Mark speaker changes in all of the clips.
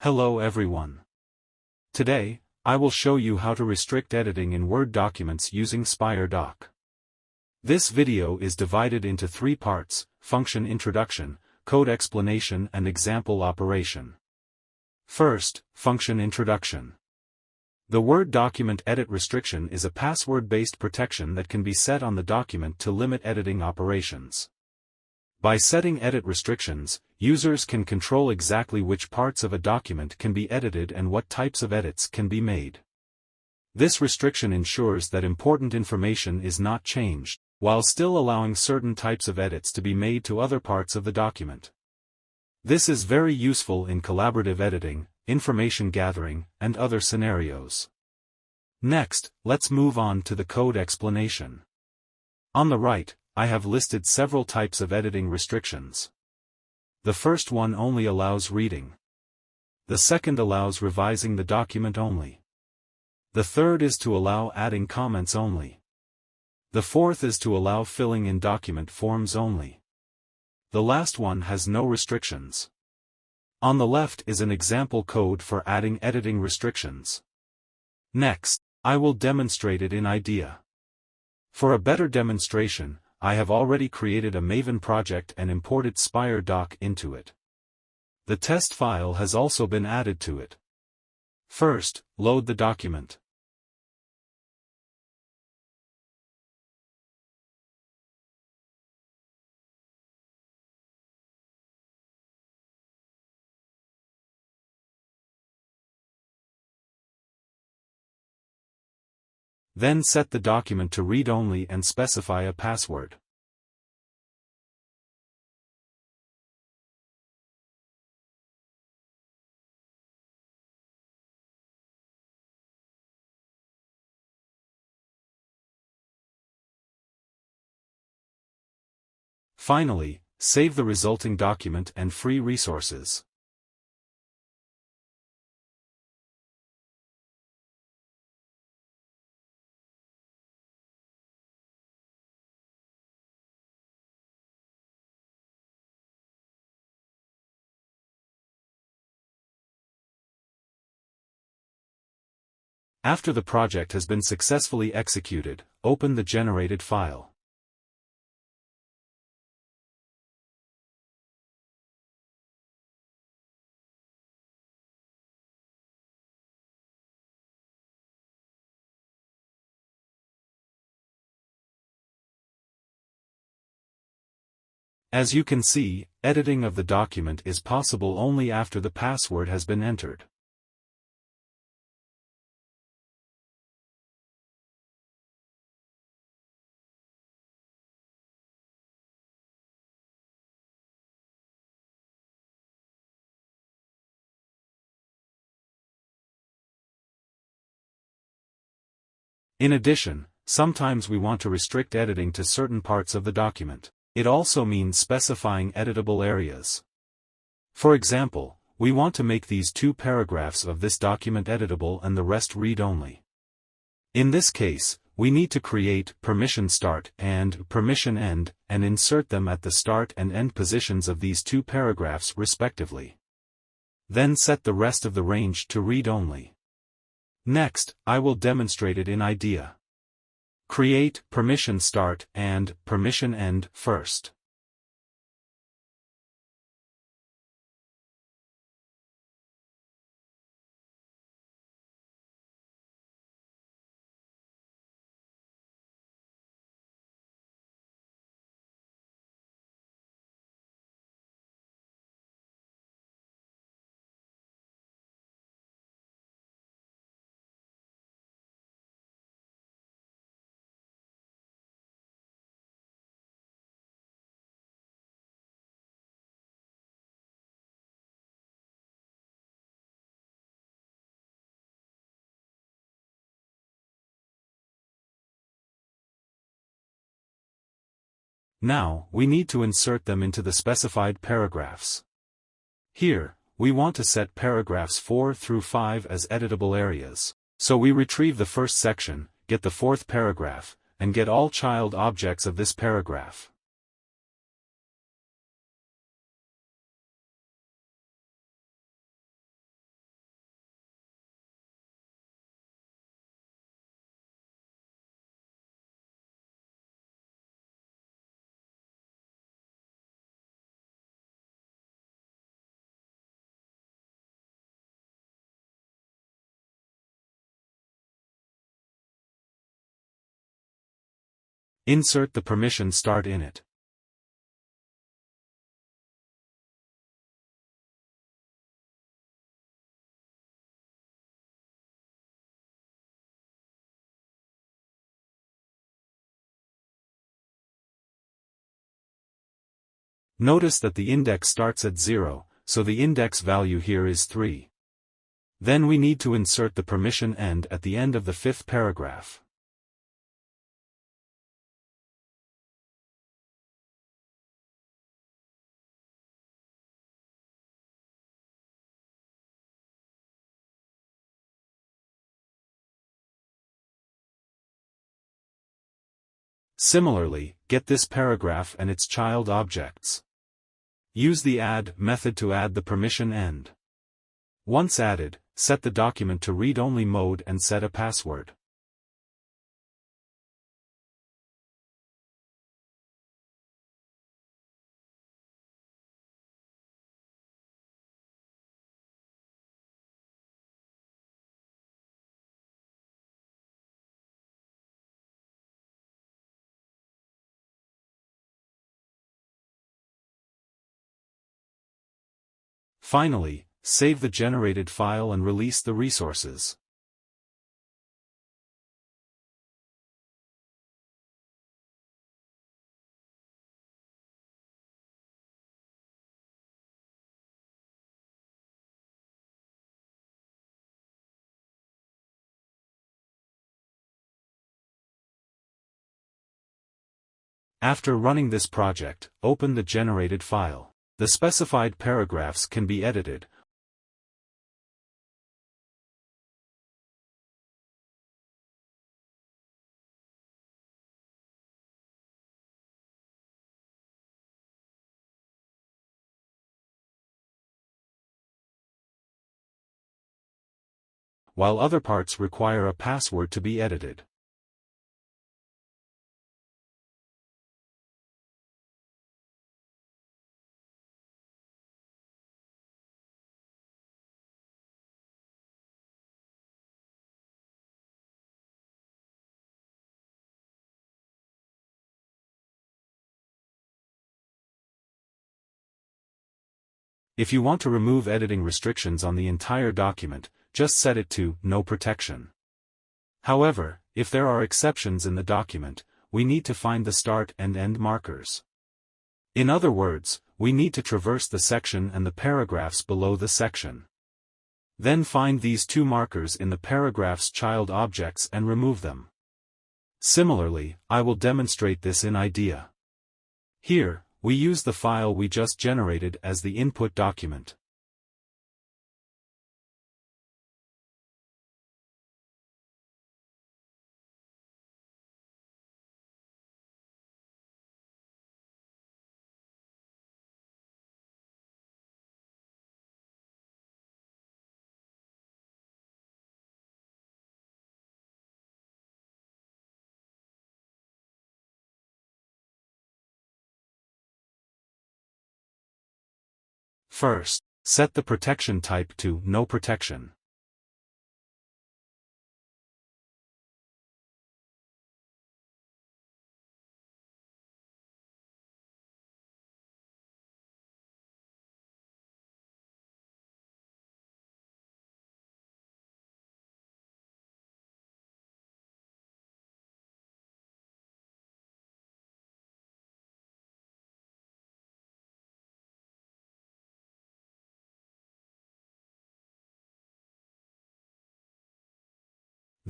Speaker 1: Hello everyone. Today, I will show you how to restrict editing in Word documents using Spire.Doc. This video is divided into 3 parts: function introduction, code explanation and example operation. First, function introduction. The Word document edit restriction is a password-based protection that can be set on the document to limit editing operations. By setting edit restrictions, users can control exactly which parts of a document can be edited and what types of edits can be made. This restriction ensures that important information is not changed, while still allowing certain types of edits to be made to other parts of the document. This is very useful in collaborative editing, information gathering, and other scenarios. Next, let's move on to the code explanation. On the right, I have listed several types of editing restrictions. The first one only allows reading. The second allows revising the document only. The third is to allow adding comments only. The fourth is to allow filling in document forms only. The last one has no restrictions. On the left is an example code for adding editing restrictions. Next, I will demonstrate it in IDEA. For a better demonstration, I have already created a Maven project and imported Spire.Doc into it. The test file has also been added to it. First, load the document. Then set the document to read-only and specify a password. Finally, save the resulting document and free resources. After the project has been successfully executed, open the generated file. As you can see, editing of the document is possible only after the password has been entered. In addition, sometimes we want to restrict editing to certain parts of the document. It also means specifying editable areas. For example, we want to make these 2 paragraphs of this document editable and the rest read-only. In this case, we need to create permission start and permission end and insert them at the start and end positions of these 2 paragraphs respectively. Then set the rest of the range to read-only. Next, I will demonstrate it in IDEA. Create permission start and permission end first. Now, we need to insert them into the specified paragraphs. Here, we want to set paragraphs 4 through 5 as editable areas. So we retrieve the first section, get the 4th paragraph, and get all child objects of this paragraph. Insert the permission start in it. Notice that the index starts at 0, so the index value here is 3. Then we need to insert the permission end at the end of the 5th paragraph. Similarly, get this paragraph and its child objects. Use the add method to add the permission end. Once added, set the document to read-only mode and set a password. Finally, save the generated file and release the resources. After running this project, open the generated file. The specified paragraphs can be edited. While other parts require a password to be edited. If you want to remove editing restrictions on the entire document, just set it to No Protection. However, if there are exceptions in the document, we need to find the start and end markers. In other words, we need to traverse the section and the paragraphs below the section. Then find these two markers in the paragraph's child objects and remove them. Similarly, I will demonstrate this in IDEA. Here, we use the file we just generated as the input document. First, set the protection type to No Protection.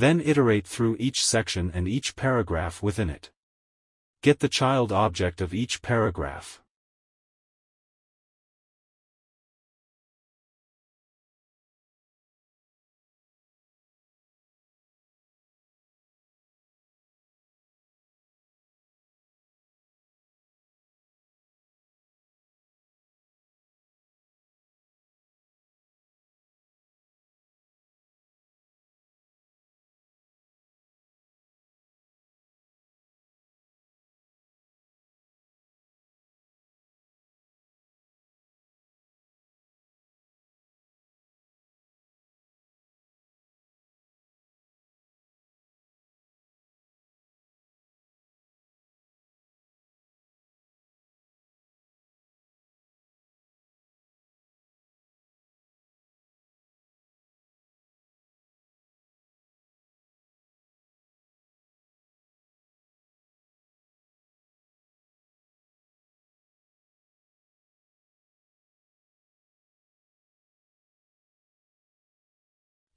Speaker 1: Then iterate through each section and each paragraph within it. Get the child object of each paragraph.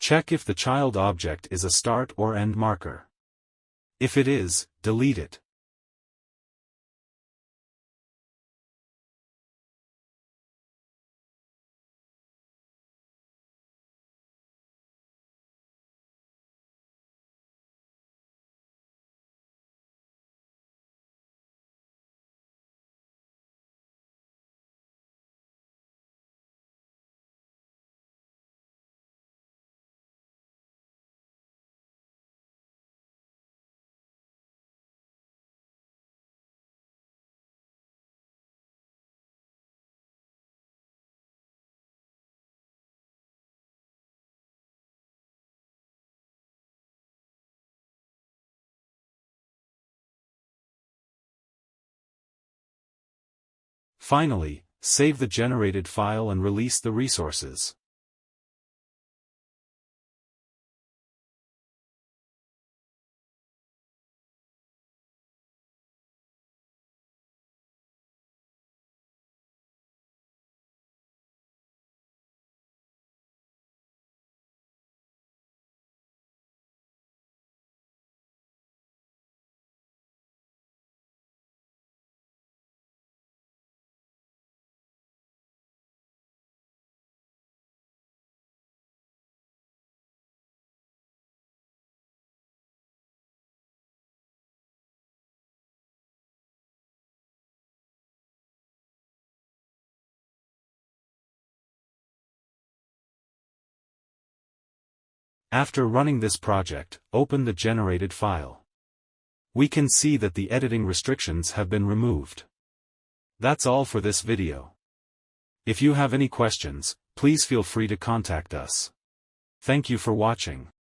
Speaker 1: Check if the child object is a start or end marker. If it is, delete it. Finally, save the generated file and release the resources. After running this project, open the generated file. We can see that the editing restrictions have been removed. That's all for this video. If you have any questions, please feel free to contact us. Thank you for watching.